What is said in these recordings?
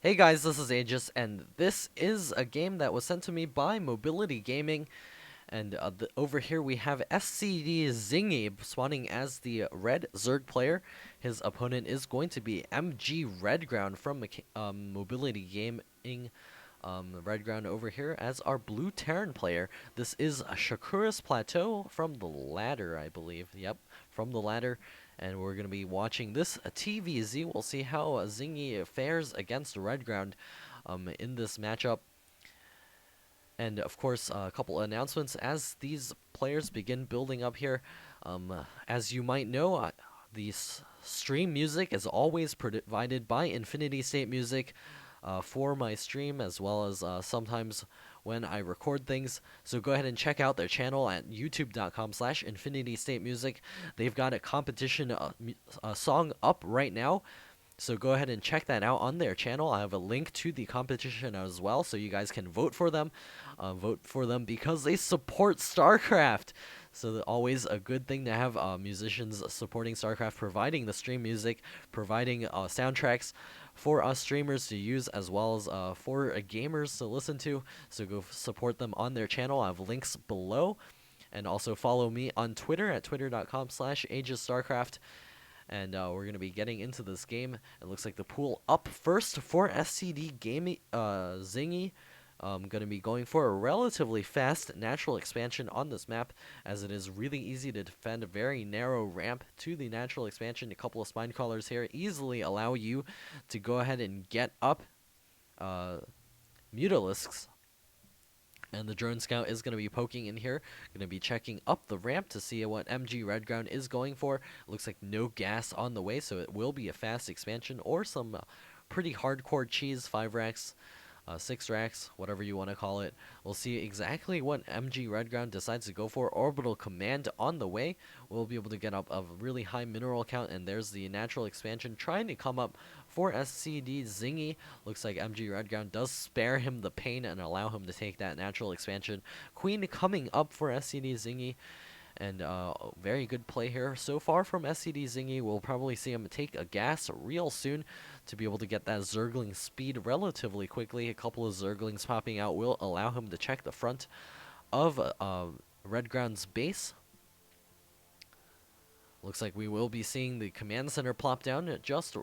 Hey guys, this is Aegis, and this is a game that was sent to me by Mobility Gaming. And over here we have SCDZingy spawning as the red Zerg player. His opponent is going to be MGRedground from Mobility Gaming. Redground over here as our blue Terran player. This is a Shakura's Plateau from the ladder, I believe. Yep, from the ladder. And we're going to be watching this TVZ. We'll see how Zingy fares against Redground in this matchup. And of course, a couple of announcements as these players begin building up here. As you might know, the stream music is always provided by Infinity State Music for my stream, as well as sometimes when I record things. So go ahead and check out their channel at youtube.com/Infinity State Music. They've got a competition song up right now. So go ahead and check that out on their channel. I have a link to the competition as well, so you guys can vote for them. Vote for them because they support StarCraft. So always a good thing to have musicians supporting StarCraft, providing the stream music, providing soundtracks for us streamers to use, as well as for gamers to listen to. So go support them on their channel. I have links below. And also follow me on Twitter at twitter.com/AegisStarCraft. And we're going to be getting into this game. It looks like the pool up first for SCD Gaming Zingy. Going to be going for a relatively fast natural expansion on this map, as it is really easy to defend a very narrow ramp to the natural expansion. A couple of spine crawlers here easily allow you to go ahead and get up Mutalisks. And the drone scout is going to be poking in here, going to be checking up the ramp to see what MGRedground is going for. Looks like no gas on the way, so it will be a fast expansion or some pretty hardcore cheese, 5 racks, 6 racks, whatever you want to call it. We'll see exactly what MGRedground decides to go for. Orbital Command on the way. We'll be able to get up a really high mineral count, and there's the natural expansion trying to come up for SCDZingy. Looks like MGRedground does spare him the pain and allow him to take that natural expansion. Queen coming up for SCDZingy. And very good play here so far from SCDZingy. We'll probably see him take a gas real soon to be able to get that Zergling speed relatively quickly. A couple of Zerglings popping out will allow him to check the front of Redground's base. Looks like we will be seeing the command center plop down just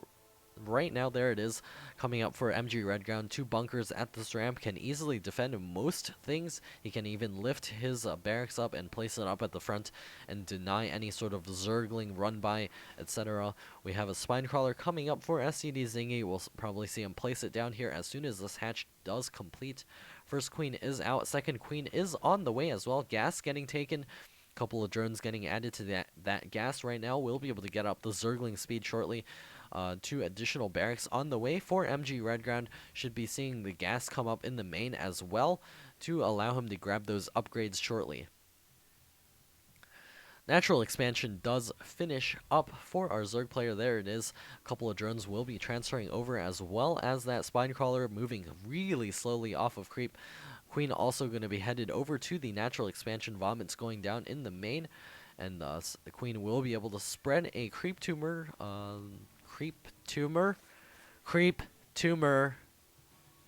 right now. There it is, coming up for MGRedground. 2 bunkers at this ramp can easily defend most things. He can even lift his barracks up and place it up at the front and deny any sort of Zergling run by, etc. We have a spine crawler coming up for SCDZingy. We'll probably see him place it down here as soon as this hatch does complete. First queen is out, second queen is on the way as well. Gas getting taken. Couple of drones getting added to that gas right now. We'll be able to get up the Zergling speed shortly. 2 additional barracks on the way for MGRedground. Should be seeing the gas come up in the main as well to allow him to grab those upgrades shortly. Natural expansion does finish up for our Zerg player. There it is. A couple of drones will be transferring over, as well as that spine crawler moving really slowly off of creep. Queen also going to be headed over to the natural expansion. Vomits going down in the main, and the queen will be able to spread a creep tumor. Creep tumor.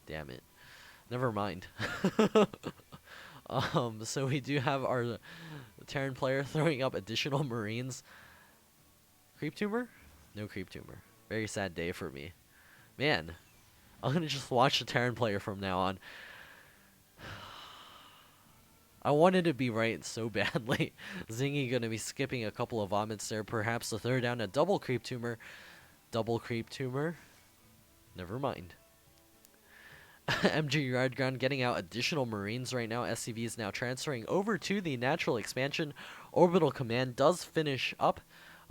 Damn it. Never mind. So we do have our Terran player throwing up additional Marines. Creep tumor? No creep tumor. Very sad day for me. Man, I'm gonna just watch the Terran player from now on. I wanted to be right so badly. Zingy gonna be skipping a couple of vomits there. Perhaps to throw down a double creep tumor. Double creep tumor. Never mind. MGRedground getting out additional Marines right now. SCV is now transferring over to the natural expansion. Orbital Command does finish up.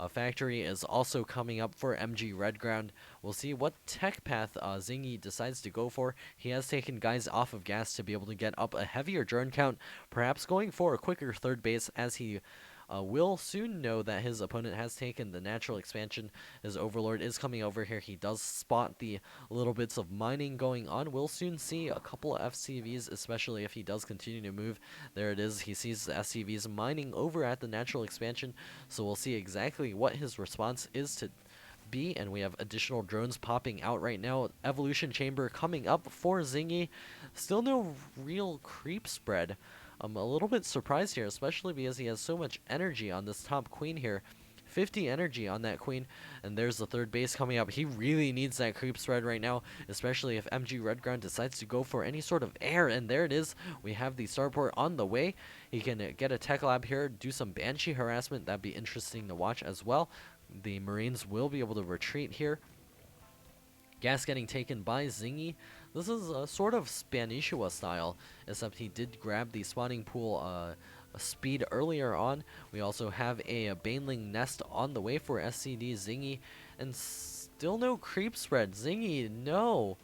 A factory is also coming up for MGRedground. We'll see what tech path Zingy decides to go for. He has taken guys off of gas to be able to get up a heavier drone count, perhaps going for a quicker third base, as he will soon know that his opponent has taken the natural expansion. His overlord is coming over here. He does spot the little bits of mining going on. We'll soon see a couple of FCVs, especially if he does continue to move. There it is. He sees the SCVs mining over at the natural expansion. So we'll see exactly what his response is to B, and we have additional drones popping out right now. Evolution Chamber coming up for Zingy. Still no real creep spread. I'm a little bit surprised here, especially because he has so much energy on this top queen here. 50 energy on that queen, and there's the third base coming up. He really needs that creep spread right now, especially if MGRedground decides to go for any sort of air, and there it is. We have the starport on the way. He can get a tech lab here, do some Banshee harassment. That'd be interesting to watch as well. The Marines will be able to retreat here. Gas getting taken by Zingy. This is a sort of Spanishua style, except he did grab the spawning pool speed earlier on. We also have a Baneling nest on the way for SCDZingy, and still no creep spread. Zingy, no,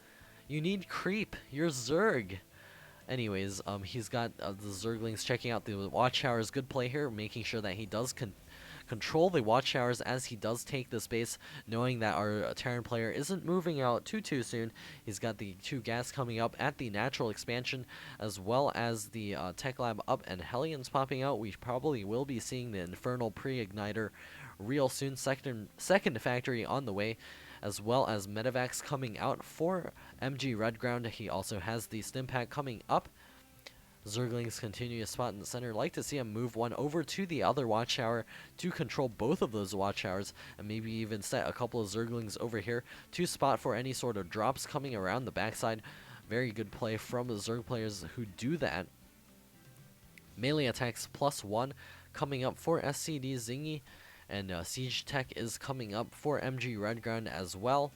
you need creep. You're Zerg. Anyways, he's got the Zerglings checking out the watchtowers. Good play here, making sure that he does control the watchtowers as he does take this base, knowing that our Terran player isn't moving out too soon. He's got the 2 gas coming up at the natural expansion, as well as the tech lab up and Hellions popping out. We probably will be seeing the Infernal pre-igniter real soon. Second factory on the way, as well as medevacs coming out for MGRedground. He also has the stim pack coming up. Zerglings continue to spot in the center. Like to see him move one over to the other watchtower to control both of those watchtowers, and maybe even set a couple of Zerglings over here to spot for any sort of drops coming around the backside. Very good play from the Zerg players who do that. Melee attacks +1 coming up for SCDZingy, and Siege Tech is coming up for MGRedground as well.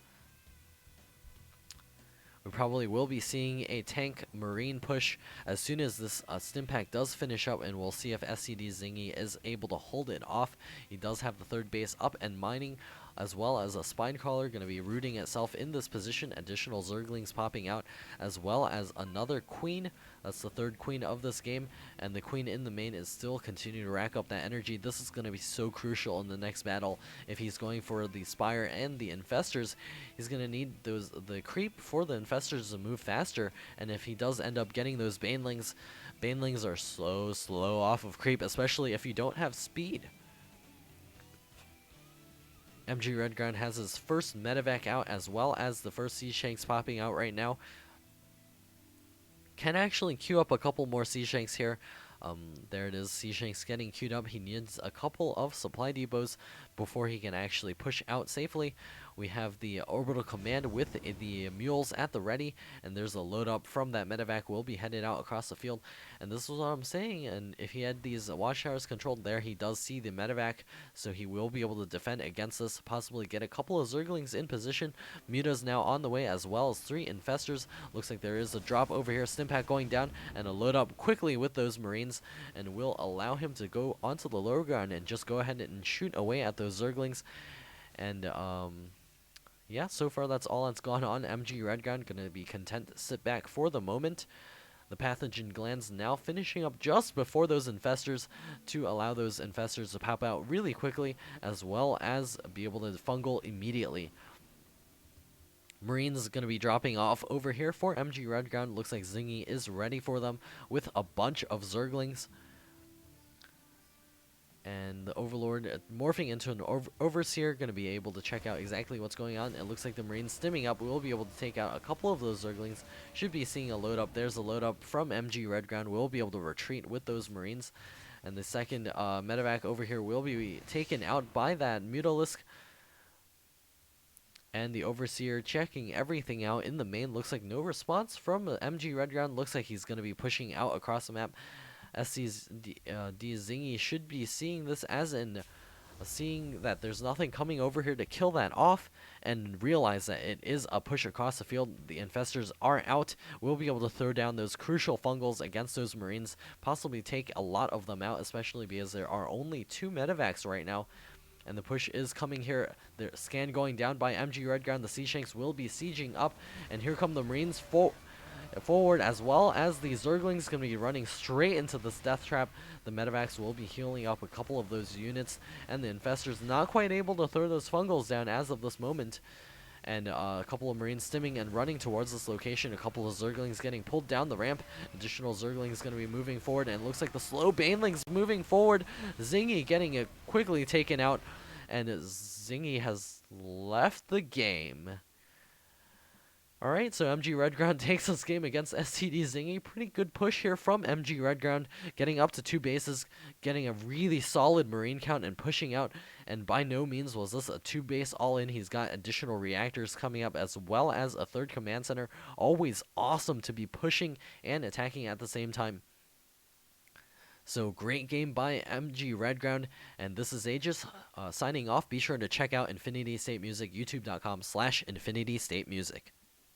We probably will be seeing a tank marine push as soon as this stim pack does finish up, and we'll see if SCDZingy is able to hold it off. He does have the third base up and mining, as well as a spine crawler going to be rooting itself in this position. Additional Zerglings popping out, as well as another queen. That's the third queen of this game, and the queen in the main is still continuing to rack up that energy. This is going to be so crucial in the next battle. If he's going for the Spire and the Infestors, he's going to need the creep for the Infestors to move faster, and if he does end up getting those Banelings are so slow off of creep, especially if you don't have speed. MGRedground has his first medevac out, as well as the first Siege Shanks popping out right now. Can actually queue up a couple more Siege Shanks here. There it is, Siege Shanks getting queued up. He needs a couple of supply depots before he can actually push out safely. We have the orbital command with the mules at the ready, and there's a load up from that medevac will be headed out across the field. And this is what I'm saying, and if he had these watchtowers controlled there, he does see the medevac, so he will be able to defend against this, possibly get a couple of Zerglings in position. Muta's now on the way, as well as 3 Infestors. Looks like there is a drop over here, Stimpack going down, and a load up quickly with those Marines, and will allow him to go onto the lower ground and just go ahead and shoot away at those Zerglings. And yeah, so far that's all that's gone on. MGRedground gonna be content to sit back for the moment. The pathogen glands now finishing up just before those Infestors to allow those Infestors to pop out really quickly, as well as be able to fungal immediately. Marines going to be dropping off over here for MGRedground. Looks like Zingy is ready for them with a bunch of Zerglings. And the Overlord morphing into an Overseer, going to be able to check out exactly what's going on. It looks like the Marines stimming up. We will be able to take out a couple of those Zerglings. Should be seeing a load up. There's a load up from MGRedground. We'll be able to retreat with those Marines. And the second medevac over here will be taken out by that Mutalisk. And the Overseer checking everything out in the main. Looks like no response from MGRedground. Looks like he's going to be pushing out across the map. SCDZingy should be seeing this as in seeing that there's nothing coming over here to kill that off, and realize that it is a push across the field. The Infestors are out. We'll be able to throw down those crucial fungals against those Marines, possibly take a lot of them out, especially because there are only 2 medevacs right now. And the push is coming here. The scan going down by MGRedground. The Sea Shanks will be sieging up, and here come the Marines forward, as well as the Zerglings going to be running straight into this death trap. The medevacs will be healing up a couple of those units, and the Infestors not quite able to throw those fungals down as of this moment. And a couple of Marines stimming and running towards this location. A couple of Zerglings getting pulled down the ramp. Additional Zerglings going to be moving forward, and it looks like the slow Banelings moving forward. Zingy getting it quickly taken out. and Zingy has left the game. Alright, so MGRedground takes this game against SCDZingy. Pretty good push here from MGRedground, getting up to 2 bases, getting a really solid marine count and pushing out. And by no means was this a 2-base all-in. He's got additional reactors coming up as well as a 3rd command center. Always awesome to be pushing and attacking at the same time. So great game by MGRedground, and this is Aegis signing off. Be sure to check out Infinity State Music, youtube.com/Infinity State Music.